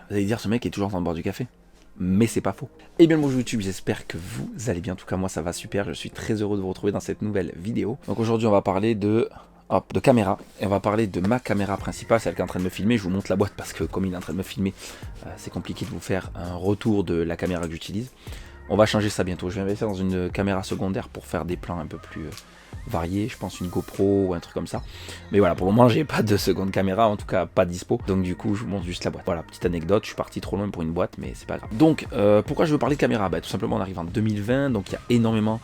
Vous allez dire, ce mec est toujours en train de boire du café. Mais c'est pas faux. Et bien bonjour YouTube, j'espère que vous allez bien. En tout cas moi ça va super, je suis très heureux de vous retrouver dans cette nouvelle vidéo. Donc aujourd'hui on va parler de caméra. Et on va parler de ma caméra principale, celle qui est en train de me filmer. Je vous montre la boîte parce que comme il est en train de me filmer, c'est compliqué de vous faire un retour de la caméra que j'utilise. On va changer ça bientôt, je vais investir dans une caméra secondaire pour faire des plans un peu plus variés, je pense une GoPro ou un truc comme ça. Mais voilà, pour le moment j'ai pas de seconde caméra, en tout cas pas dispo, donc du coup je vous montre juste la boîte. Voilà, petite anecdote, je suis parti trop loin pour une boîte, mais c'est pas grave. Donc pourquoi je veux parler de caméra? Tout simplement on arrive en 2020, donc il y a énormément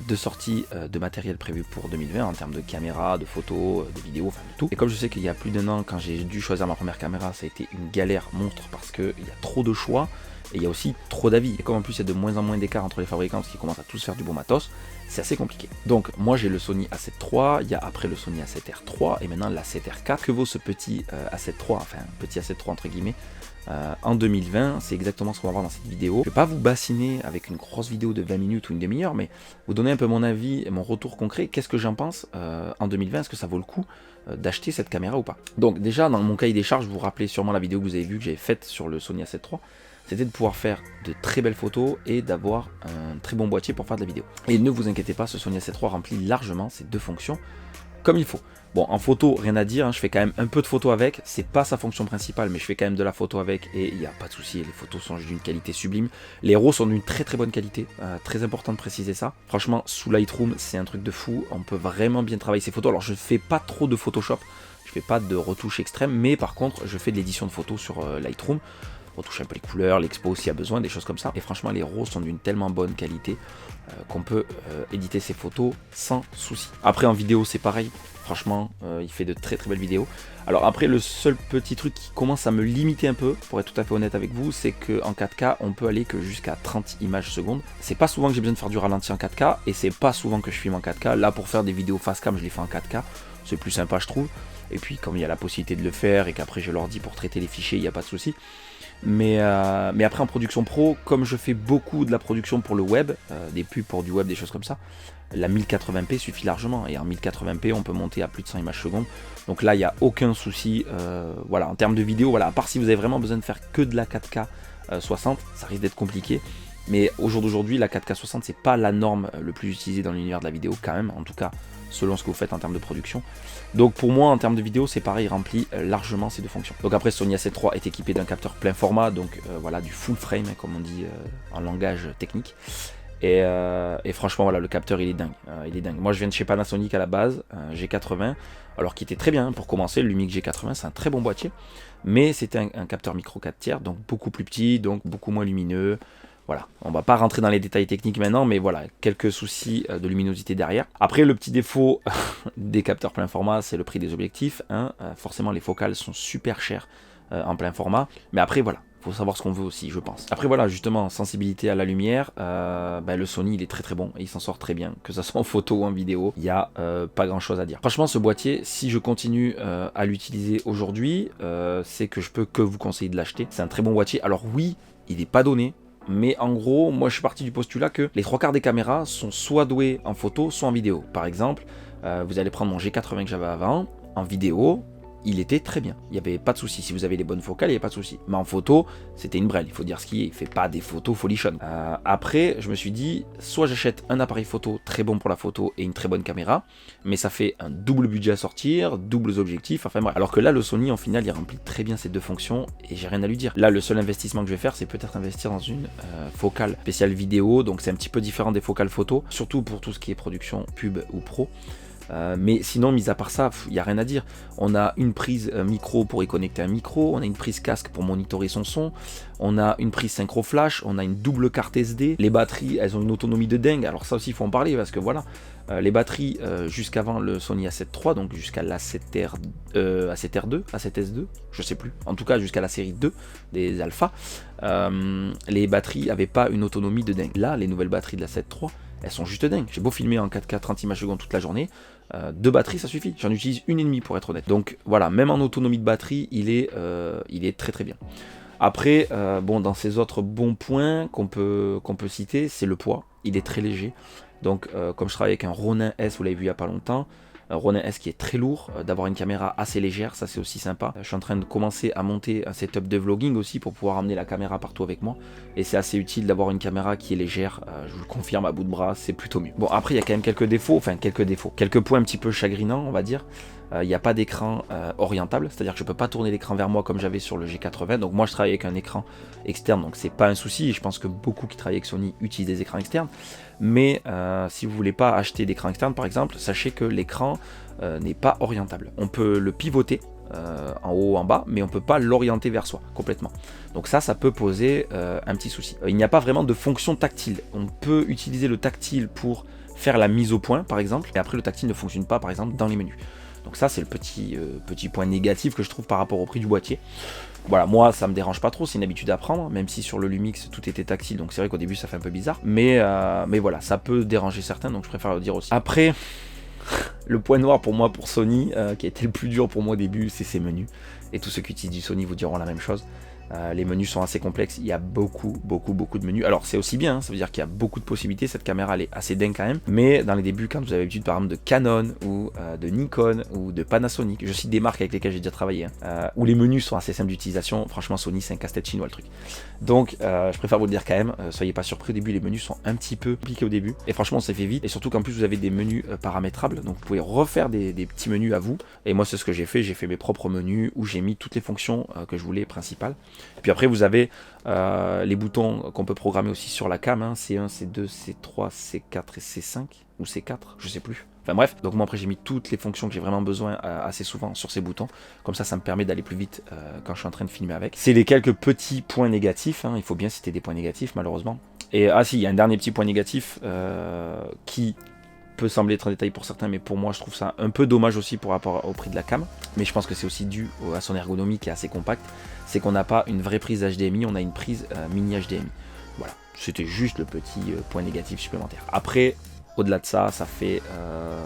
de sorties de matériel prévu pour 2020 en termes de caméra, de photos, de vidéos, enfin de tout. Et comme je sais qu'il y a plus d'un an, quand j'ai dû choisir ma première caméra, ça a été une galère monstre parce qu'il y a trop de choix. Et il y a aussi trop d'avis. Et comme en plus il y a de moins en moins d'écart entre les fabricants parce qu'ils commencent à tous faire du bon matos, c'est assez compliqué. Donc moi j'ai le Sony A7 III, il y a après le Sony A7R III et maintenant l'A7R IV. Que vaut ce petit A7 III, enfin petit A7 III entre guillemets, en 2020, c'est exactement ce qu'on va voir dans cette vidéo. Je vais pas vous bassiner avec une grosse vidéo de 20 minutes ou une demi-heure, mais vous donner un peu mon avis et mon retour concret. Qu'est-ce que j'en pense en 2020? Est-ce que ça vaut le coup d'acheter cette caméra ou pas? Donc déjà dans mon cahier des charges, vous vous rappelez sûrement la vidéo que vous avez vue que j'avais faite sur le Sony A7 III. C'était de pouvoir faire de très belles photos et d'avoir un très bon boîtier pour faire de la vidéo. Et ne vous inquiétez pas, ce Sony A7 III remplit largement ces deux fonctions comme il faut. Bon, en photo, rien à dire, hein, je fais quand même un peu de photos avec, c'est pas sa fonction principale, mais je fais quand même de la photo avec et il n'y a pas de souci, les photos sont d'une qualité sublime. Les RAW sont d'une très très bonne qualité, très important de préciser ça. Franchement, sous Lightroom, c'est un truc de fou, on peut vraiment bien travailler ces photos. Alors je fais pas trop de Photoshop, je fais pas de retouches extrêmes, mais par contre, je fais de l'édition de photos sur Lightroom. Retoucher un peu les couleurs, l'expo s'il y a besoin, des choses comme ça. Et franchement, les RAW sont d'une tellement bonne qualité qu'on peut éditer ces photos sans souci. Après, en vidéo, c'est pareil. Franchement, il fait de très très belles vidéos. Alors après, le seul petit truc qui commence à me limiter un peu, pour être tout à fait honnête avec vous, c'est qu'en 4K, on peut aller que jusqu'à 30 images secondes. C'est pas souvent que j'ai besoin de faire du ralenti en 4K, et c'est pas souvent que je filme en 4K. Là, pour faire des vidéos face cam, je les fais en 4K. C'est plus sympa, je trouve. Et puis, comme il y a la possibilité de le faire, et qu'après je leur dis pour traiter les fichiers, il n'y a pas de souci. Mais après en production pro, comme je fais beaucoup de la production pour le web, des pubs pour du web, des choses comme ça, la 1080p suffit largement. Et en 1080p, on peut monter à plus de 100 images secondes. Donc là, il n'y a aucun souci. Voilà, en termes de vidéo, voilà, à part si vous avez vraiment besoin de faire que de la 4K 60, ça risque d'être compliqué. Mais au jour d'aujourd'hui, la 4K 60, c'est pas la norme le plus utilisée dans l'univers de la vidéo quand même, en tout cas selon ce que vous faites en termes de production. Donc pour moi, en termes de vidéo, c'est pareil, il remplit largement ces deux fonctions. Donc après, Sony A7 III est équipé d'un capteur plein format, donc voilà, du full frame, comme on dit en langage technique. Et franchement, voilà, le capteur, il est dingue. Il est dingue. Moi, je viens de chez Panasonic à la base, G80, alors qui était très bien, pour commencer, le Lumix G80, c'est un très bon boîtier, mais c'était un capteur micro 4 tiers, donc beaucoup plus petit, donc beaucoup moins lumineux. Voilà, on va pas rentrer dans les détails techniques maintenant, mais voilà, quelques soucis de luminosité derrière. Après, le petit défaut des capteurs plein format, c'est le prix des objectifs. Hein. Forcément, les focales sont super chères en plein format. Mais après, voilà, faut savoir ce qu'on veut aussi, je pense. Après, voilà, justement, sensibilité à la lumière, le Sony, il est très très bon et il s'en sort très bien. Que ça soit en photo ou en vidéo, il n'y a pas grand chose à dire. Franchement, ce boîtier, si je continue à l'utiliser aujourd'hui, c'est que je peux que vous conseiller de l'acheter. C'est un très bon boîtier. Alors oui, il n'est pas donné. Mais en gros, moi je suis parti du postulat que les trois quarts des caméras sont soit douées en photo, soit en vidéo. Par exemple, vous allez prendre mon G80 que j'avais avant, en vidéo, il était très bien. Il n'y avait pas de souci. Si vous avez les bonnes focales, il n'y a pas de souci. Mais en photo, c'était une brêle. Il faut dire ce qui est. Il ne fait pas des photos folichonnes. Après, je me suis dit, soit j'achète un appareil photo très bon pour la photo et une très bonne caméra, mais ça fait un double budget à sortir, doubles objectifs, enfin bref. Alors que là, le Sony, en final, il remplit très bien ces deux fonctions et j'ai rien à lui dire. Là, le seul investissement que je vais faire, c'est peut-être investir dans une focale spéciale vidéo. Donc c'est un petit peu différent des focales photo, surtout pour tout ce qui est production pub ou pro. Mais sinon, mis à part ça, il n'y a rien à dire. On a une prise micro pour y connecter un micro, on a une prise casque pour monitorer son son, on a une prise synchro flash, on a une double carte SD. Les batteries, elles ont une autonomie de dingue. Alors ça aussi, il faut en parler parce que voilà, les batteries jusqu'avant le Sony A7 III, donc jusqu'à l'A7R, A7R2, A7S2, je sais plus. En tout cas, jusqu'à la série 2 des Alpha, les batteries n'avaient pas une autonomie de dingue. Là, les nouvelles batteries de la A7 III, elles sont juste dingues. J'ai beau filmer en 4K 30 images secondes toute la journée, deux batteries ça suffit. J'en utilise une et demie pour être honnête. Donc voilà, même en autonomie de batterie, il est très très bien. Après, bon, dans ces autres bons points qu'on peut citer, c'est le poids. Il est très léger. Donc comme je travaille avec un Ronin S, vous l'avez vu il n'y a pas longtemps, Ronin S qui est très lourd, d'avoir une caméra assez légère, ça c'est aussi sympa. Je suis en train de commencer à monter un setup de vlogging aussi pour pouvoir amener la caméra partout avec moi. Et c'est assez utile d'avoir une caméra qui est légère, je vous le confirme à bout de bras, c'est plutôt mieux. Bon après il y a quand même quelques défauts, quelques points un petit peu chagrinants on va dire. Il n'y a pas d'écran orientable, c'est-à-dire que je ne peux pas tourner l'écran vers moi comme j'avais sur le G80. Donc moi je travaille avec un écran externe, donc c'est pas un souci. Je pense que beaucoup qui travaillent avec Sony utilisent des écrans externes. Mais si vous ne voulez pas acheter d'écran externe par exemple, sachez que l'écran n'est pas orientable. On peut le pivoter en haut ou en bas, mais on ne peut pas l'orienter vers soi complètement. Donc ça peut poser un petit souci. Il n'y a pas vraiment de fonction tactile. On peut utiliser le tactile pour faire la mise au point par exemple, et après le tactile ne fonctionne pas par exemple dans les menus. Donc ça c'est le petit point négatif que je trouve par rapport au prix du boîtier. Voilà, moi ça me dérange pas trop, c'est une habitude à prendre, même si sur le Lumix tout était tactile, donc c'est vrai qu'au début ça fait un peu bizarre. Mais voilà, ça peut déranger certains, donc je préfère le dire aussi. Après, le point noir pour moi, pour Sony, qui a été le plus dur pour moi au début, c'est ses menus. Et tous ceux qui utilisent du Sony vous diront la même chose. Les menus sont assez complexes, il y a beaucoup de menus. Alors c'est aussi bien, ça veut dire qu'il y a beaucoup de possibilités, cette caméra elle est assez dingue quand même. Mais dans les débuts, quand vous avez l'habitude par exemple de Canon ou de Nikon ou de Panasonic, je cite des marques avec lesquelles j'ai déjà travaillé, où les menus sont assez simples d'utilisation, franchement Sony c'est un casse-tête chinois le truc. Donc je préfère vous le dire quand même, soyez pas surpris au début, les menus sont un petit peu compliqués au début. Et franchement on s'est fait vite, et surtout qu'en plus vous avez des menus paramétrables, donc vous pouvez refaire des petits menus à vous. Et moi c'est ce que j'ai fait mes propres menus où j'ai mis toutes les fonctions que je voulais principales. Puis après vous avez les boutons qu'on peut programmer aussi sur la cam, hein, C1, C2, C3, C4 et C5, ou C4, je sais plus. Enfin bref, donc moi après j'ai mis toutes les fonctions que j'ai vraiment besoin assez souvent sur ces boutons, comme ça me permet d'aller plus vite quand je suis en train de filmer avec. C'est les quelques petits points négatifs, hein, il faut bien citer des points négatifs malheureusement. Et si, il y a un dernier petit point négatif qui peut sembler être un détail pour certains, mais pour moi je trouve ça un peu dommage aussi par rapport au prix de la cam, mais je pense que c'est aussi dû à son ergonomie qui est assez compacte, c'est qu'on n'a pas une vraie prise HDMI, on a une prise mini HDMI. Voilà, c'était juste le petit point négatif supplémentaire. Après, au-delà de ça, ça fait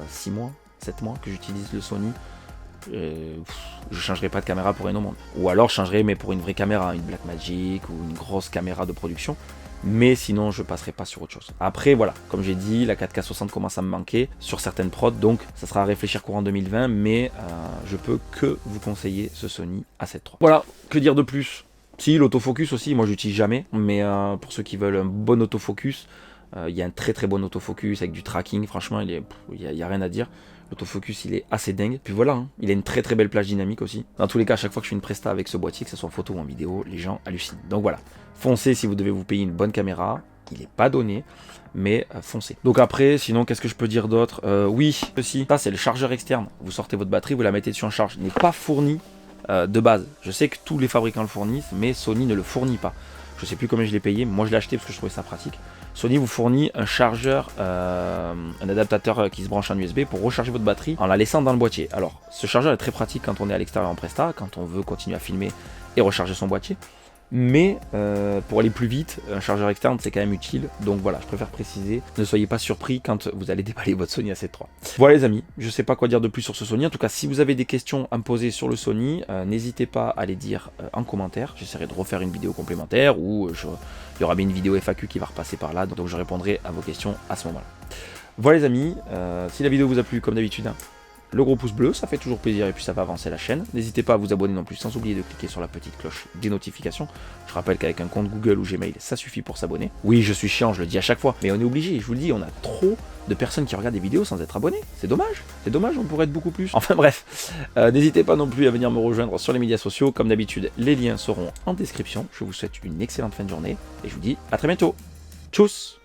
6 mois, 7 mois que j'utilise le Sony. Je changerai pas de caméra pour rien au monde. Ou alors je changerai mais pour une vraie caméra, une Blackmagic ou une grosse caméra de production. Mais sinon je passerai pas sur autre chose. Après voilà, comme j'ai dit, la 4K60 commence à me manquer sur certaines prods, donc ça sera à réfléchir courant 2020, mais je peux que vous conseiller ce Sony A7 III. Voilà, que dire de plus? Si, l'autofocus aussi, moi j'utilise jamais, mais pour ceux qui veulent un bon autofocus, il y a un très bon autofocus avec du tracking, franchement il y a rien à dire. L'autofocus il est assez dingue. Puis voilà, hein, il a une très belle plage dynamique aussi. Dans tous les cas, à chaque fois que je fais une presta avec ce boîtier, que ce soit en photo ou en vidéo, les gens hallucinent. Donc voilà, foncez si vous devez vous payer une bonne caméra. Il n'est pas donné, mais foncez. Donc après, sinon, qu'est-ce que je peux dire d'autre? Oui, aussi, ça c'est le chargeur externe. Vous sortez votre batterie, vous la mettez dessus en charge. Il n'est pas fourni de base. Je sais que tous les fabricants le fournissent, mais Sony ne le fournit pas. Je sais plus combien je l'ai payé, mais moi je l'ai acheté parce que je trouvais ça pratique. Sony vous fournit un chargeur, un adaptateur qui se branche en USB pour recharger votre batterie en la laissant dans le boîtier. Alors, ce chargeur est très pratique quand on est à l'extérieur en presta, quand on veut continuer à filmer et recharger son boîtier. Mais pour aller plus vite, un chargeur externe c'est quand même utile. Donc voilà, je préfère préciser, ne soyez pas surpris quand vous allez déballer votre Sony A7 III. Voilà les amis, je sais pas quoi dire de plus sur ce Sony. En tout cas, si vous avez des questions à me poser sur le Sony, n'hésitez pas à les dire en commentaire. J'essaierai de refaire une vidéo complémentaire ou il y aura bien une vidéo FAQ qui va repasser par là. Donc je répondrai à vos questions à ce moment-là. Voilà les amis, si la vidéo vous a plu comme d'habitude, hein, le gros pouce bleu, ça fait toujours plaisir et puis ça va avancer la chaîne. N'hésitez pas à vous abonner non plus, sans oublier de cliquer sur la petite cloche des notifications. Je rappelle qu'avec un compte Google ou Gmail, ça suffit pour s'abonner. Oui, je suis chiant, je le dis à chaque fois, mais on est obligé, je vous le dis, on a trop de personnes qui regardent des vidéos sans être abonnés. C'est dommage, on pourrait être beaucoup plus. Enfin bref, n'hésitez pas non plus à venir me rejoindre sur les médias sociaux. Comme d'habitude, les liens seront en description. Je vous souhaite une excellente fin de journée et je vous dis à très bientôt. Tchuss!